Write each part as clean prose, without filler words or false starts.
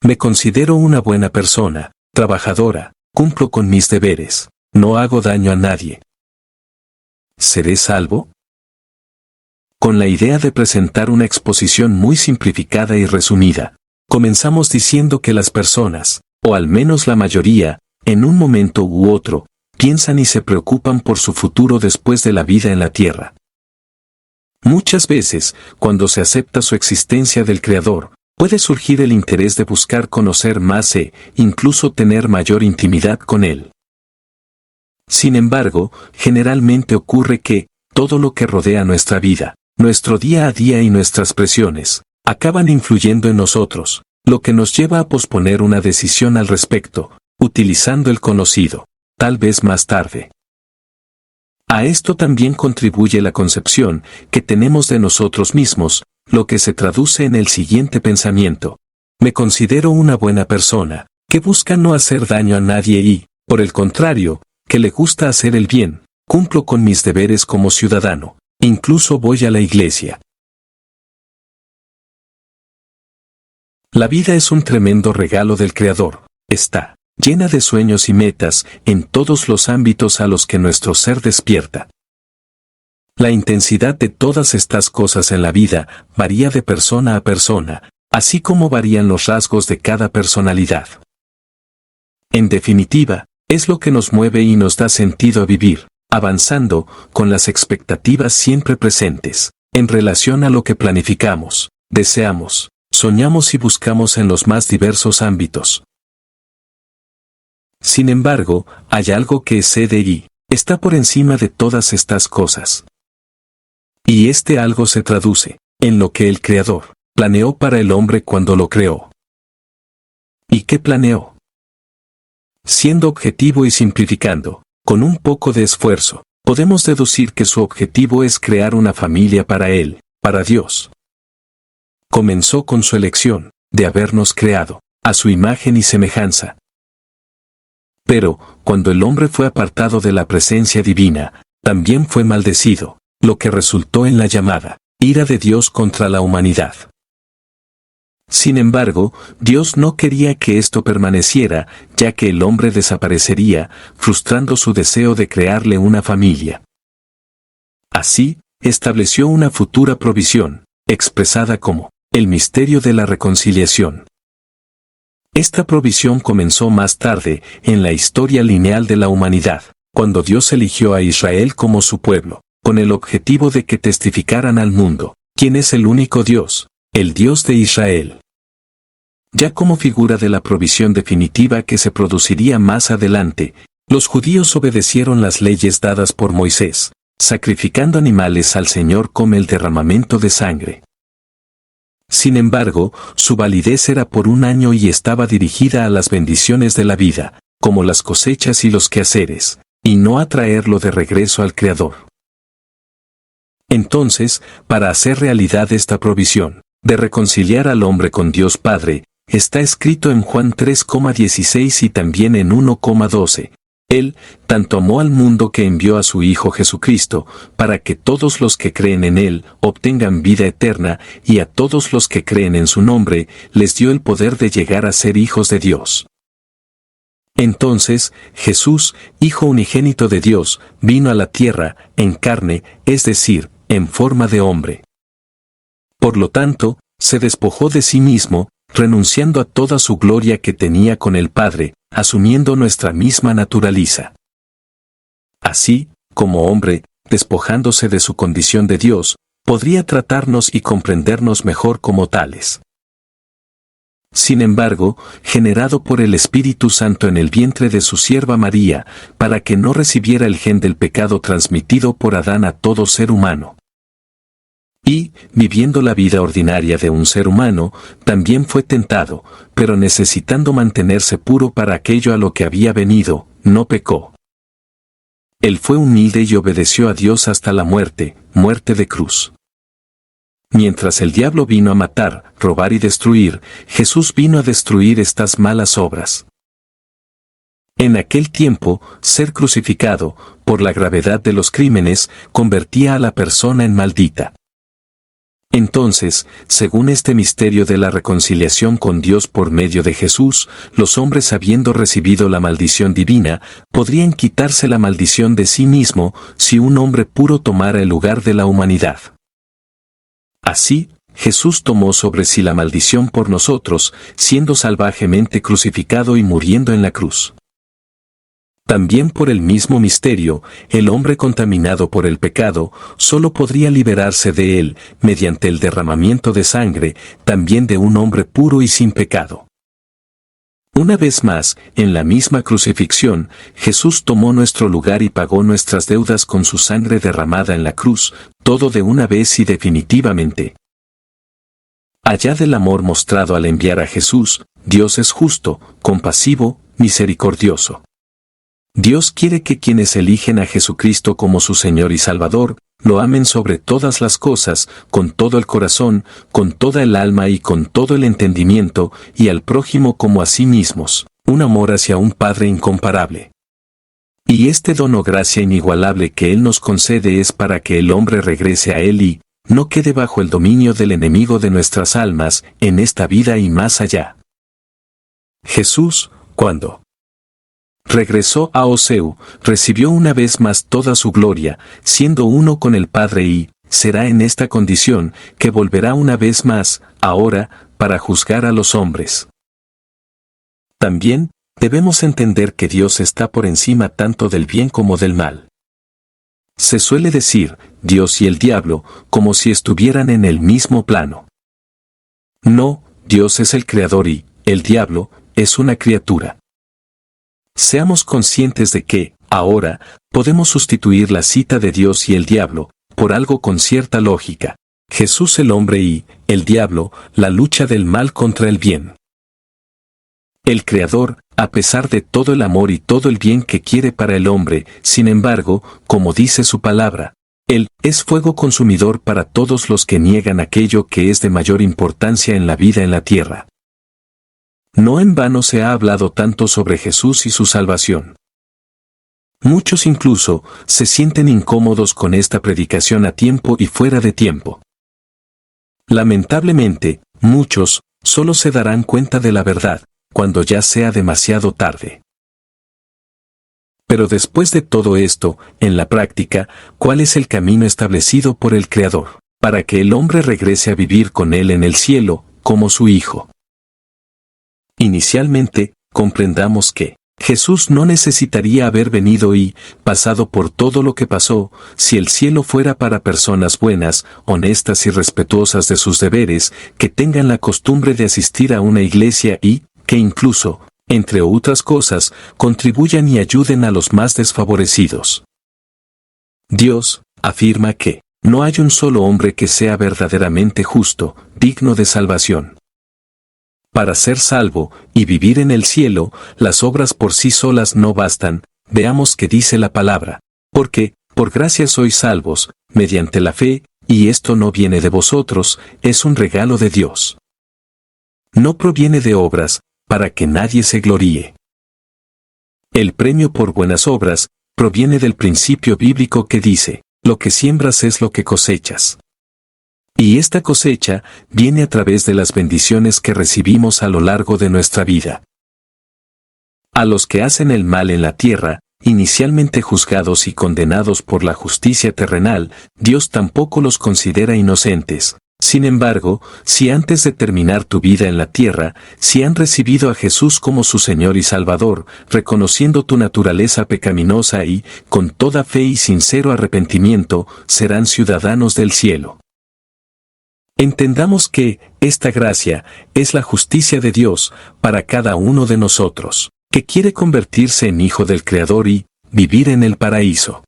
Me considero una buena persona, trabajadora, cumplo con mis deberes, no hago daño a nadie. ¿Seré salvo? Con la idea de presentar una exposición muy simplificada y resumida, comenzamos diciendo que las personas, o al menos la mayoría, en un momento u otro, piensan y se preocupan por su futuro después de la vida en la tierra. Muchas veces, cuando se acepta su existencia del Creador, puede surgir el interés de buscar conocer más e, incluso tener mayor intimidad con Él. Sin embargo, generalmente ocurre que, todo lo que rodea nuestra vida, nuestro día a día y nuestras presiones, acaban influyendo en nosotros, lo que nos lleva a posponer una decisión al respecto, utilizando el conocido, tal vez más tarde. A esto también contribuye la concepción que tenemos de nosotros mismos, lo que se traduce en el siguiente pensamiento: me considero una buena persona, que busca no hacer daño a nadie y, por el contrario, que le gusta hacer el bien, cumplo con mis deberes como ciudadano, incluso voy a la iglesia. La vida es un tremendo regalo del Creador, está llena de sueños y metas en todos los ámbitos a los que nuestro ser despierta. La intensidad de todas estas cosas en la vida varía de persona a persona, así como varían los rasgos de cada personalidad. En definitiva, es lo que nos mueve y nos da sentido a vivir, avanzando, con las expectativas siempre presentes, en relación a lo que planificamos, deseamos, soñamos y buscamos en los más diversos ámbitos. Sin embargo, hay algo que excede y está por encima de todas estas cosas. Y este algo se traduce en lo que el Creador planeó para el hombre cuando lo creó. ¿Y qué planeó? Siendo objetivo y simplificando, con un poco de esfuerzo, podemos deducir que su objetivo es crear una familia para Él, para Dios. Comenzó con su elección, de habernos creado, a su imagen y semejanza. Pero, cuando el hombre fue apartado de la presencia divina, también fue maldecido, lo que resultó en la llamada ira de Dios contra la humanidad. Sin embargo, Dios no quería que esto permaneciera, ya que el hombre desaparecería, frustrando su deseo de crearle una familia. Así, estableció una futura provisión, expresada como el misterio de la reconciliación. Esta provisión comenzó más tarde, en la historia lineal de la humanidad, cuando Dios eligió a Israel como su pueblo, con el objetivo de que testificaran al mundo, quién es el único Dios, el Dios de Israel. Ya como figura de la provisión definitiva que se produciría más adelante, los judíos obedecieron las leyes dadas por Moisés, sacrificando animales al Señor con el derramamiento de sangre. Sin embargo, su validez era por un año y estaba dirigida a las bendiciones de la vida, como las cosechas y los quehaceres, y no a traerlo de regreso al Creador. Entonces, para hacer realidad esta provisión, de reconciliar al hombre con Dios Padre, está escrito en Juan 3,16 y también en 1,12. Él, tanto amó al mundo que envió a su Hijo Jesucristo, para que todos los que creen en Él obtengan vida eterna, y a todos los que creen en su nombre, les dio el poder de llegar a ser hijos de Dios. Entonces, Jesús, Hijo unigénito de Dios, vino a la tierra, en carne, es decir, en forma de hombre. Por lo tanto, se despojó de sí mismo, renunciando a toda su gloria que tenía con el Padre, asumiendo nuestra misma naturaleza. Así, como hombre, despojándose de su condición de Dios, podría tratarnos y comprendernos mejor como tales. Sin embargo, generado por el Espíritu Santo en el vientre de su sierva María, para que no recibiera el gen del pecado transmitido por Adán a todo ser humano. Y, viviendo la vida ordinaria de un ser humano, también fue tentado, pero necesitando mantenerse puro para aquello a lo que había venido, no pecó. Él fue humilde y obedeció a Dios hasta la muerte, muerte de cruz. Mientras el diablo vino a matar, robar y destruir, Jesús vino a destruir estas malas obras. En aquel tiempo, ser crucificado, por la gravedad de los crímenes, convertía a la persona en maldita. Entonces, según este misterio de la reconciliación con Dios por medio de Jesús, los hombres habiendo recibido la maldición divina, podrían quitarse la maldición de sí mismo si un hombre puro tomara el lugar de la humanidad. Así, Jesús tomó sobre sí la maldición por nosotros, siendo salvajemente crucificado y muriendo en la cruz. También por el mismo misterio, el hombre contaminado por el pecado, solo podría liberarse de él, mediante el derramamiento de sangre, también de un hombre puro y sin pecado. Una vez más, en la misma crucifixión, Jesús tomó nuestro lugar y pagó nuestras deudas con su sangre derramada en la cruz, todo de una vez y definitivamente. Allá del amor mostrado al enviar a Jesús, Dios es justo, compasivo, misericordioso. Dios quiere que quienes eligen a Jesucristo como su Señor y Salvador, lo amen sobre todas las cosas, con todo el corazón, con toda el alma y con todo el entendimiento, y al prójimo como a sí mismos, un amor hacia un Padre incomparable. Y este don o gracia inigualable que Él nos concede es para que el hombre regrese a Él y no quede bajo el dominio del enemigo de nuestras almas, en esta vida y más allá. Jesús, cuando regresó a Oseu, recibió una vez más toda su gloria, siendo uno con el Padre y, será en esta condición, que volverá una vez más, ahora, para juzgar a los hombres. También, debemos entender que Dios está por encima tanto del bien como del mal. Se suele decir, Dios y el diablo, como si estuvieran en el mismo plano. No, Dios es el creador y, el diablo, es una criatura. Seamos conscientes de que, ahora, podemos sustituir la cita de Dios y el diablo, por algo con cierta lógica. Jesús el hombre y, el diablo, la lucha del mal contra el bien. El Creador, a pesar de todo el amor y todo el bien que quiere para el hombre, sin embargo, como dice su palabra, Él es fuego consumidor para todos los que niegan aquello que es de mayor importancia en la vida en la tierra. No en vano se ha hablado tanto sobre Jesús y su salvación. Muchos incluso se sienten incómodos con esta predicación a tiempo y fuera de tiempo. Lamentablemente, muchos solo se darán cuenta de la verdad cuando ya sea demasiado tarde. Pero después de todo esto, en la práctica, ¿cuál es el camino establecido por el Creador, para que el hombre regrese a vivir con Él en el cielo, como su Hijo? Inicialmente, comprendamos que Jesús no necesitaría haber venido y pasado por todo lo que pasó, si el cielo fuera para personas buenas, honestas y respetuosas de sus deberes, que tengan la costumbre de asistir a una iglesia y, que incluso, entre otras cosas, contribuyan y ayuden a los más desfavorecidos. Dios afirma que no hay un solo hombre que sea verdaderamente justo, digno de salvación. Para ser salvo y vivir en el cielo, las obras por sí solas no bastan. Veamos qué dice la palabra. Porque, por gracia sois salvos, mediante la fe, y esto no viene de vosotros, es un regalo de Dios. No proviene de obras, para que nadie se gloríe. El premio por buenas obras, proviene del principio bíblico que dice, lo que siembras es lo que cosechas. Y esta cosecha viene a través de las bendiciones que recibimos a lo largo de nuestra vida. A los que hacen el mal en la tierra, inicialmente juzgados y condenados por la justicia terrenal, Dios tampoco los considera inocentes. Sin embargo, si antes de terminar tu vida en la tierra, si han recibido a Jesús como su Señor y Salvador, reconociendo tu naturaleza pecaminosa y, con toda fe y sincero arrepentimiento, serán ciudadanos del cielo. Entendamos que, esta gracia, es la justicia de Dios, para cada uno de nosotros, que quiere convertirse en hijo del Creador y, vivir en el paraíso.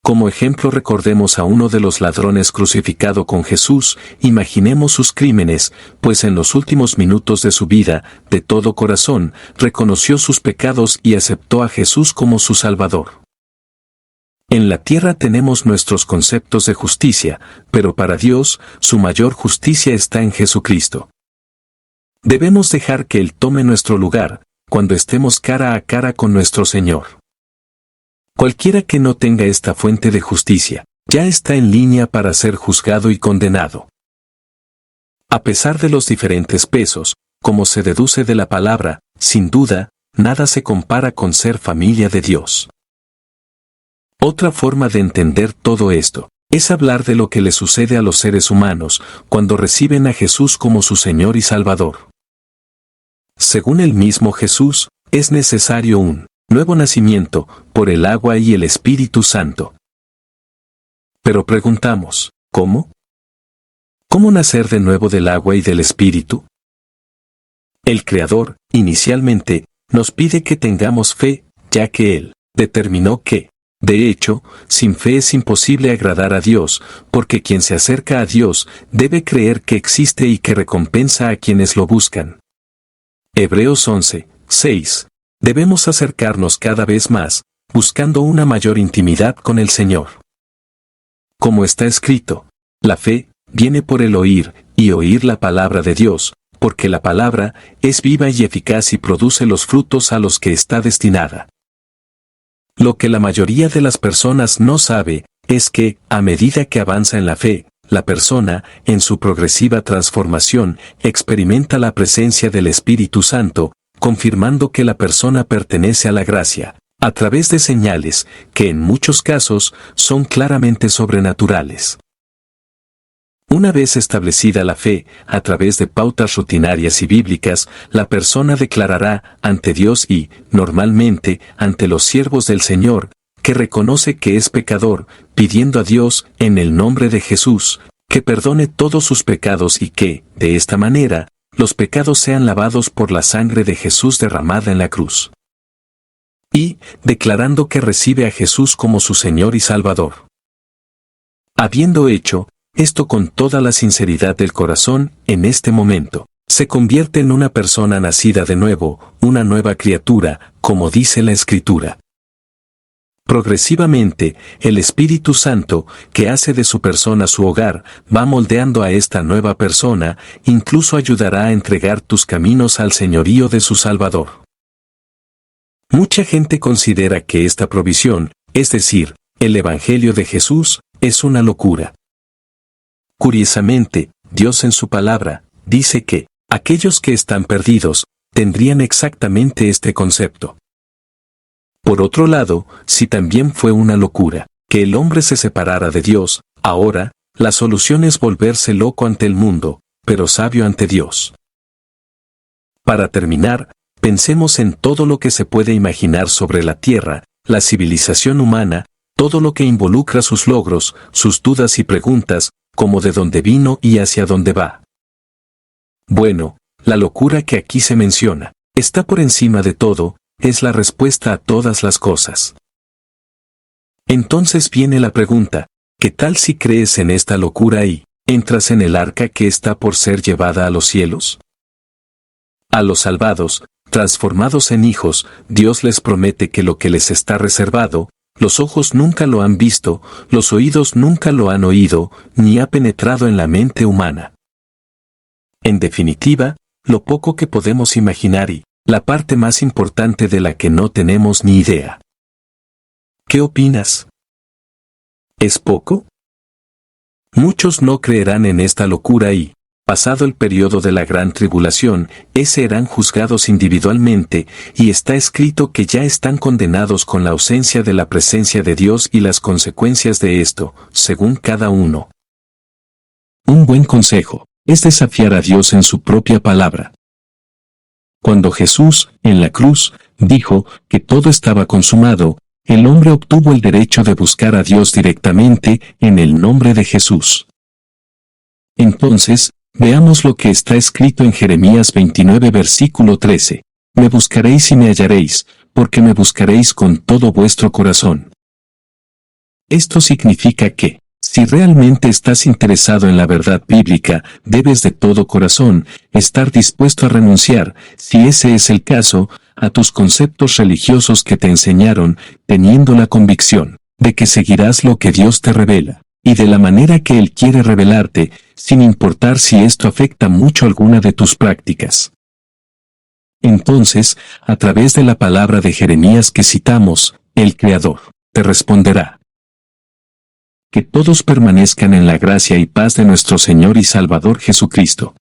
Como ejemplo recordemos a uno de los ladrones crucificado con Jesús, imaginemos sus crímenes, pues en los últimos minutos de su vida, de todo corazón, reconoció sus pecados y aceptó a Jesús como su Salvador. En la tierra tenemos nuestros conceptos de justicia, pero para Dios, su mayor justicia está en Jesucristo. Debemos dejar que Él tome nuestro lugar, cuando estemos cara a cara con nuestro Señor. Cualquiera que no tenga esta fuente de justicia, ya está en línea para ser juzgado y condenado. A pesar de los diferentes pesos, como se deduce de la palabra, sin duda, nada se compara con ser familia de Dios. Otra forma de entender todo esto es hablar de lo que le sucede a los seres humanos cuando reciben a Jesús como su Señor y Salvador. Según el mismo Jesús, es necesario un nuevo nacimiento por el agua y el Espíritu Santo. Pero preguntamos, ¿cómo? ¿Cómo nacer de nuevo del agua y del Espíritu? El Creador, inicialmente, nos pide que tengamos fe, ya que Él determinó que, de hecho, sin fe es imposible agradar a Dios, porque quien se acerca a Dios debe creer que existe y que recompensa a quienes lo buscan. Hebreos 11, 6. Debemos acercarnos cada vez más, buscando una mayor intimidad con el Señor. Como está escrito, la fe viene por el oír, y oír la palabra de Dios, porque la palabra es viva y eficaz y produce los frutos a los que está destinada. Lo que la mayoría de las personas no sabe, es que, a medida que avanza en la fe, la persona, en su progresiva transformación, experimenta la presencia del Espíritu Santo, confirmando que la persona pertenece a la gracia, a través de señales, que en muchos casos, son claramente sobrenaturales. Una vez establecida la fe, a través de pautas rutinarias y bíblicas, la persona declarará ante Dios y, normalmente, ante los siervos del Señor, que reconoce que es pecador, pidiendo a Dios, en el nombre de Jesús, que perdone todos sus pecados y que, de esta manera, los pecados sean lavados por la sangre de Jesús derramada en la cruz. Y, declarando que recibe a Jesús como su Señor y Salvador. Habiendo hecho esto con toda la sinceridad del corazón, en este momento, se convierte en una persona nacida de nuevo, una nueva criatura, como dice la Escritura. Progresivamente, el Espíritu Santo, que hace de su persona su hogar, va moldeando a esta nueva persona, incluso ayudará a entregar tus caminos al señorío de su Salvador. Mucha gente considera que esta provisión, es decir, el Evangelio de Jesús, es una locura. Curiosamente, Dios en su palabra, dice que, aquellos que están perdidos, tendrían exactamente este concepto. Por otro lado, si también fue una locura, que el hombre se separara de Dios, ahora, la solución es volverse loco ante el mundo, pero sabio ante Dios. Para terminar, pensemos en todo lo que se puede imaginar sobre la tierra, la civilización humana, todo lo que involucra sus logros, sus dudas y preguntas, como de dónde vino y hacia dónde va. Bueno, la locura que aquí se menciona, está por encima de todo, es la respuesta a todas las cosas. Entonces viene la pregunta, ¿qué tal si crees en esta locura y entras en el arca que está por ser llevada a los cielos? A los salvados, transformados en hijos, Dios les promete que lo que les está reservado, los ojos nunca lo han visto, los oídos nunca lo han oído, ni ha penetrado en la mente humana. En definitiva, lo poco que podemos imaginar y la parte más importante de la que no tenemos ni idea. ¿Qué opinas? ¿Es poco? Muchos no creerán en esta locura y, pasado el periodo de la gran tribulación, serán juzgados individualmente, y está escrito que ya están condenados con la ausencia de la presencia de Dios y las consecuencias de esto, según cada uno. Un buen consejo es desafiar a Dios en su propia palabra. Cuando Jesús, en la cruz, dijo que todo estaba consumado, el hombre obtuvo el derecho de buscar a Dios directamente en el nombre de Jesús. Entonces, veamos lo que está escrito en Jeremías 29 versículo 13. Me buscaréis y me hallaréis, porque me buscaréis con todo vuestro corazón. Esto significa que, si realmente estás interesado en la verdad bíblica, debes de todo corazón estar dispuesto a renunciar, si ese es el caso, a tus conceptos religiosos que te enseñaron, teniendo la convicción de que seguirás lo que Dios te revela, y de la manera que Él quiere revelarte, sin importar si esto afecta mucho alguna de tus prácticas. Entonces, a través de la palabra de Jeremías que citamos, el Creador te responderá. Que todos permanezcan en la gracia y paz de nuestro Señor y Salvador Jesucristo.